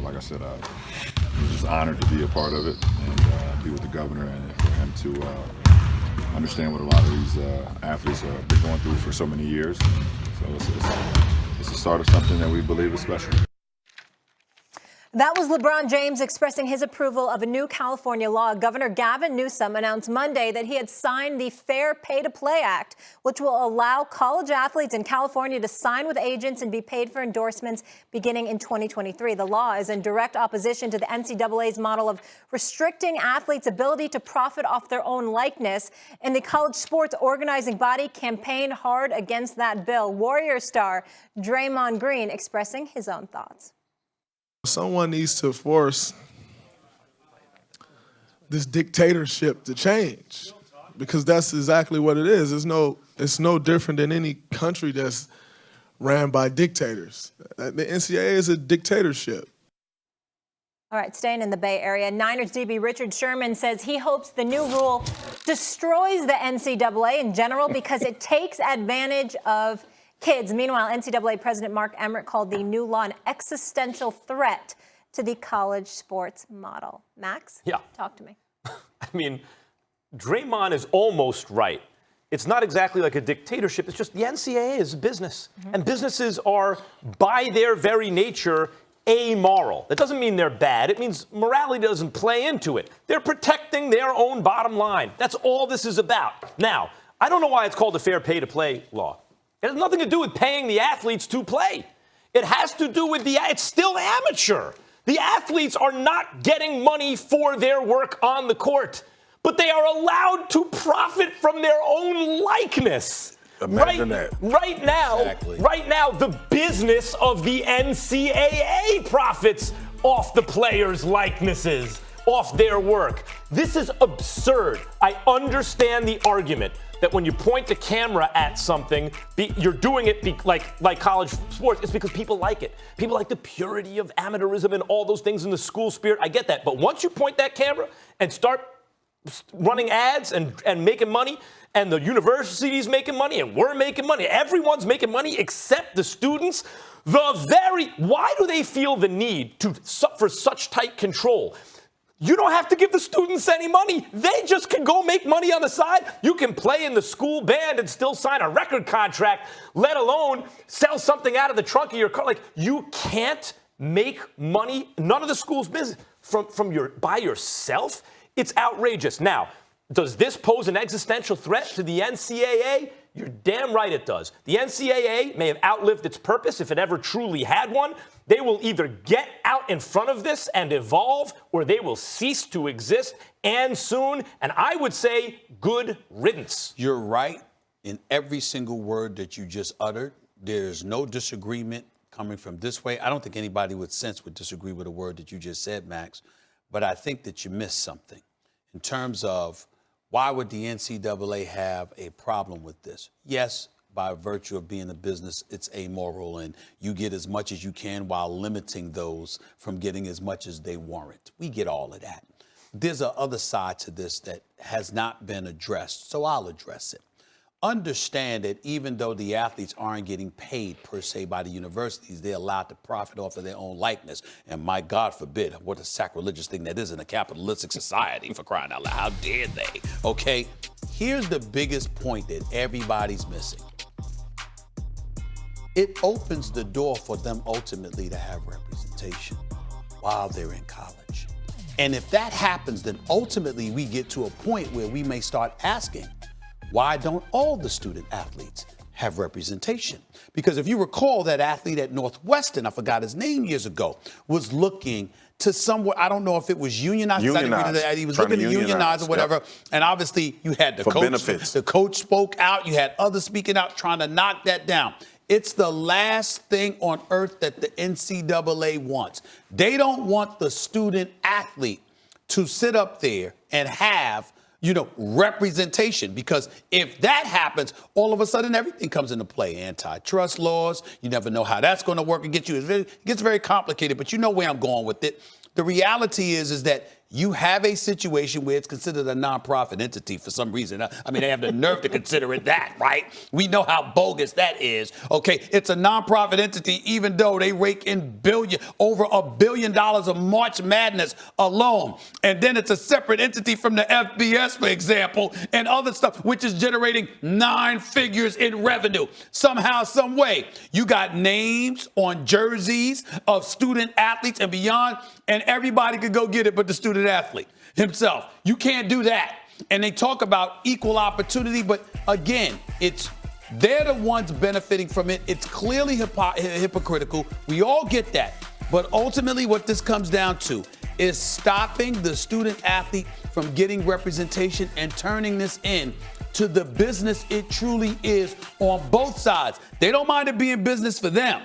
like I said, I'm just honored to be a part of it and be with the governor and for him to understand what a lot of these athletes have been going through for so many years. So it's the start of something that we believe is special. That was LeBron James expressing his approval of a new California law. Governor Gavin Newsom announced Monday that he had signed the Fair Pay to Play Act, which will allow college athletes in California to sign with agents and be paid for endorsements beginning in 2023. The law is in direct opposition to the NCAA's model of restricting athletes' ability to profit off their own likeness, and the college sports organizing body campaigned hard against that bill. Warrior star Draymond Green expressing his own thoughts. Someone needs to force this dictatorship to change, because that's exactly what it is. It's no different than any country that's ran by dictators. The NCAA is a dictatorship. All right, staying in the Bay Area, Niners DB Richard Sherman says he hopes the new rule destroys the NCAA in general because it takes advantage of kids. Meanwhile, NCAA President Mark Emmert called the new law an existential threat to the college sports model. Max? Yeah. Talk to me. I mean, Draymond is almost right. It's not exactly like a dictatorship. It's just the NCAA is a business. Mm-hmm. And businesses are, by their very nature, amoral. That doesn't mean they're bad. It means morality doesn't play into it. They're protecting their own bottom line. That's all this is about. Now, I don't know why it's called the Fair Pay to Play law. It has nothing to do with paying the athletes to play. It has to do with it's still amateur. The athletes are not getting money for their work on the court, but they are allowed to profit from their own likeness. Imagine that. Right now, the business of the NCAA profits off the players' likenesses, off their work. This is absurd. I understand the argument that when you point the camera at something, you're doing it like college sports. It's because people like it. People like the purity of amateurism and all those things in the school spirit. I get that. But once you point that camera and start running ads and making money, and the university's making money, and we're making money, everyone's making money except the students, why do they feel the need for such tight control? You don't have to give the students any money. They just can go make money on the side. You can play in the school band and still sign a record contract, let alone sell something out of the trunk of your car. Like, you can't make money, none of the school's business, by yourself. It's outrageous. Now, does this pose an existential threat to the NCAA? You're damn right it does. The NCAA may have outlived its purpose if it ever truly had one. They will either get out in front of this and evolve, or they will cease to exist, and soon. And I would say good riddance. You're right in every single word that you just uttered. There's no disagreement coming from this way. I don't think anybody with sense would disagree with a word that you just said, Max. But I think that you missed something in terms of why would the NCAA have a problem with this? Yes, by virtue of being a business, it's amoral, and you get as much as you can while limiting those from getting as much as they warrant. We get all of that. There's a other side to this that has not been addressed, so I'll address it. Understand that even though the athletes aren't getting paid per se by the universities, they're allowed to profit off of their own likeness. And my God forbid, what a sacrilegious thing that is in a capitalistic society, for crying out loud. How dare they? Okay, here's the biggest point that everybody's missing. It opens the door for them ultimately to have representation while they're in college. And if that happens, then ultimately we get to a point where we may start asking, why don't all the student athletes have representation? Because if you recall, that athlete at Northwestern, I forgot his name years ago, was looking to somewhere, I don't know if it was unionized. He was looking to unionize or whatever. Yep. And obviously you had the coach. Benefits. The coach spoke out. You had others speaking out trying to knock that down. It's the last thing on earth that the NCAA wants. They don't want the student athlete to sit up there and have representation, because if that happens, all of a sudden everything comes into play. Antitrust laws, you never know how that's going to work against you. It gets very complicated, but you know where I'm going with it. The reality is that You have a situation where it's considered a nonprofit entity for some reason. I mean, they have the nerve to consider it that, right? We know how bogus that is. Okay, it's a nonprofit entity, even though they rake in over $1 billion of March Madness alone. And then it's a separate entity from the FBS, for example, and other stuff, which is generating 9 figures in revenue. Somehow, some way, you got names on jerseys of student athletes and beyond, and everybody could go get it but the student athlete himself. You can't do that. And they talk about equal opportunity, but again, they're the ones benefiting from it. It's clearly hypocritical. We all get that. But ultimately, what this comes down to is stopping the student athlete from getting representation and turning this in to the business it truly is on both sides. They don't mind it being business for them,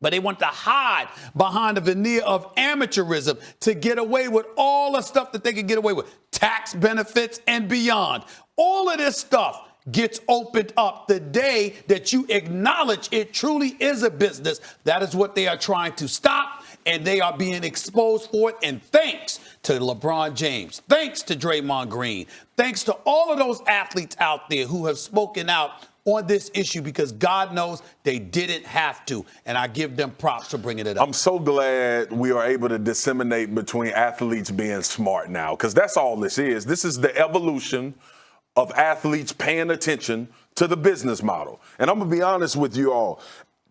but they want to hide behind a veneer of amateurism to get away with all the stuff that they can get away with, tax benefits and beyond. All of this stuff gets opened up the day that you acknowledge it truly is a business. That is what they are trying to stop, and they are being exposed for it. And thanks to LeBron James, thanks to Draymond Green, thanks to all of those athletes out there who have spoken out on this issue, because God knows they didn't have to. And I give them props for bringing it up. I'm so glad we are able to disseminate between athletes being smart now, because that's all this is. This is the evolution of athletes paying attention to the business model. And I'm going to be honest with you all.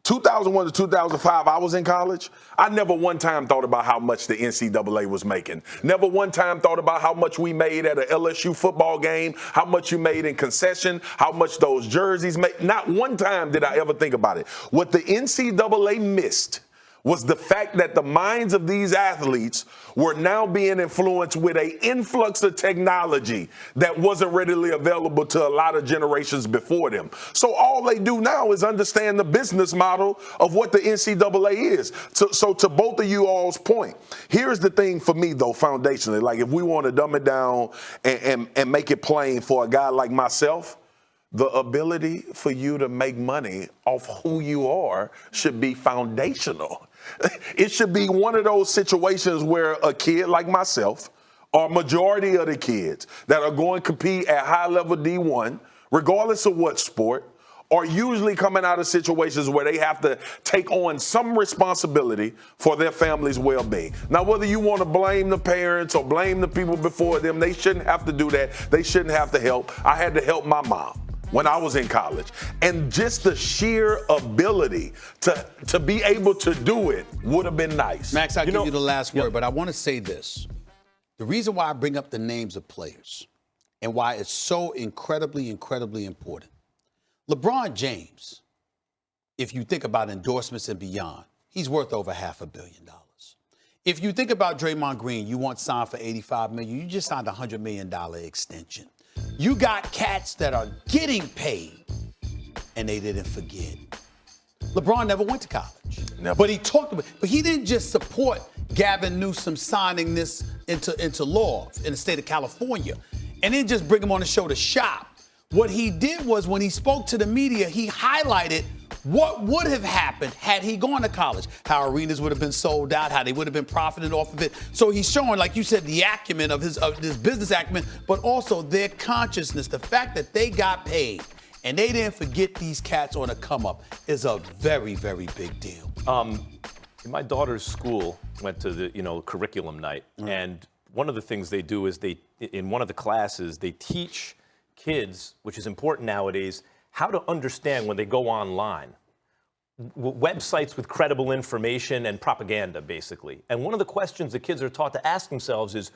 2001 to 2005, I was in college. I never one time thought about how much the NCAA was making. Never one time thought about how much we made at an LSU football game, how much you made in concession, how much those jerseys made. Not one time did I ever think about it. What the NCAA missed was the fact that the minds of these athletes were now being influenced with an influx of technology that wasn't readily available to a lot of generations before them. So all they do now is understand the business model of what the NCAA is. So to both of you all's point, here's the thing for me, though, foundationally. Like, if we want to dumb it down and make it plain for a guy like myself, the ability for you to make money off who you are should be foundational. It should be one of those situations where a kid like myself, or majority of the kids that are going to compete at high level D1, regardless of what sport, are usually coming out of situations where they have to take on some responsibility for their family's well-being. Now, whether you want to blame the parents or blame the people before them, they shouldn't have to do that. They shouldn't have to help. I had to help my mom when I was in college. And just the sheer ability to be able to do it would have been nice. Max, I'll give you the last word, but I want to say this. The reason why I bring up the names of players and why it's so incredibly, incredibly important. LeBron James, if you think about endorsements and beyond, he's worth over $500 million. If you think about Draymond Green, you want signed for $85 million, you just signed a $100 million extension. You got cats that are getting paid, and they didn't forget. LeBron never went to college. Never. But he talked about, but he didn't just support Gavin Newsom signing this into law in the state of California and then just bring him on the show to shop. What he did was, when he spoke to the media, he highlighted what would have happened had he gone to college, how arenas would have been sold out, how they would have been profiting off of it. So he's showing, like you said, the acumen of his business acumen, but also their consciousness. The fact that they got paid and they didn't forget these cats on a come up is a very, very big deal. My daughter's school went to the curriculum night, and one of the things they do is in one of the classes they teach kids, which is important nowadays, how to understand when they go online, websites with credible information and propaganda, basically. And one of the questions the kids are taught to ask themselves is,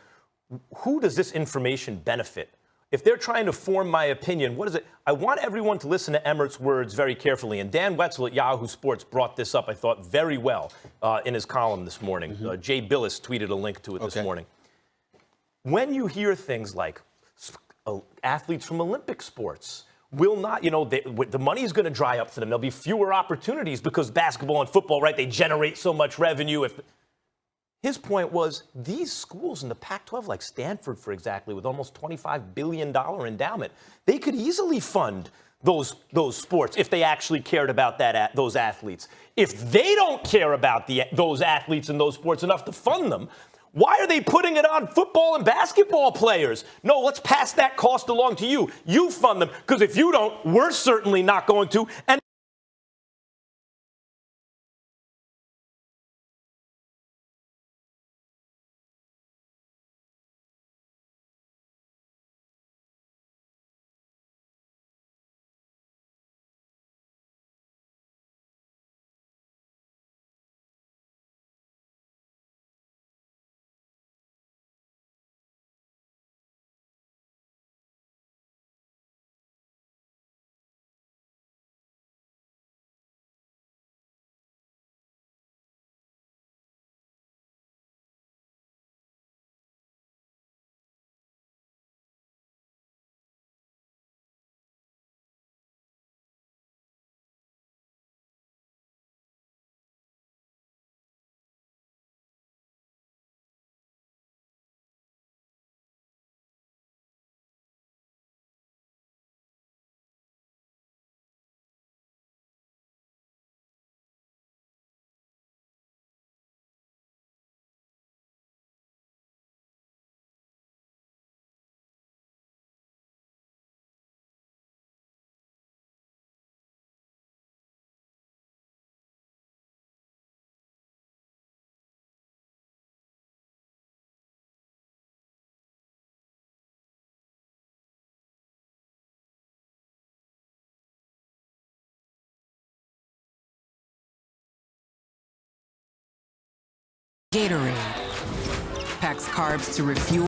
who does this information benefit? If they're trying to form my opinion, what is it? I want everyone to listen to Emmert's words very carefully. And Dan Wetzel at Yahoo Sports brought this up, I thought, very well in his column this morning. Jay Billis tweeted a link to it this morning. When you hear things like athletes from Olympic sports will not, the money is going to dry up for them. There'll be fewer opportunities because basketball and football, right, they generate so much revenue. His point was, these schools in the Pac-12, like Stanford, for example, with almost $25 billion endowment, they could easily fund those sports if they actually cared about those athletes. If they don't care about those athletes and those sports enough to fund them, Why are they putting it on football and basketball players? No, let's pass that cost along to you. You fund them, because if you don't, we're certainly not going to. And Gatorade packs carbs to refuel.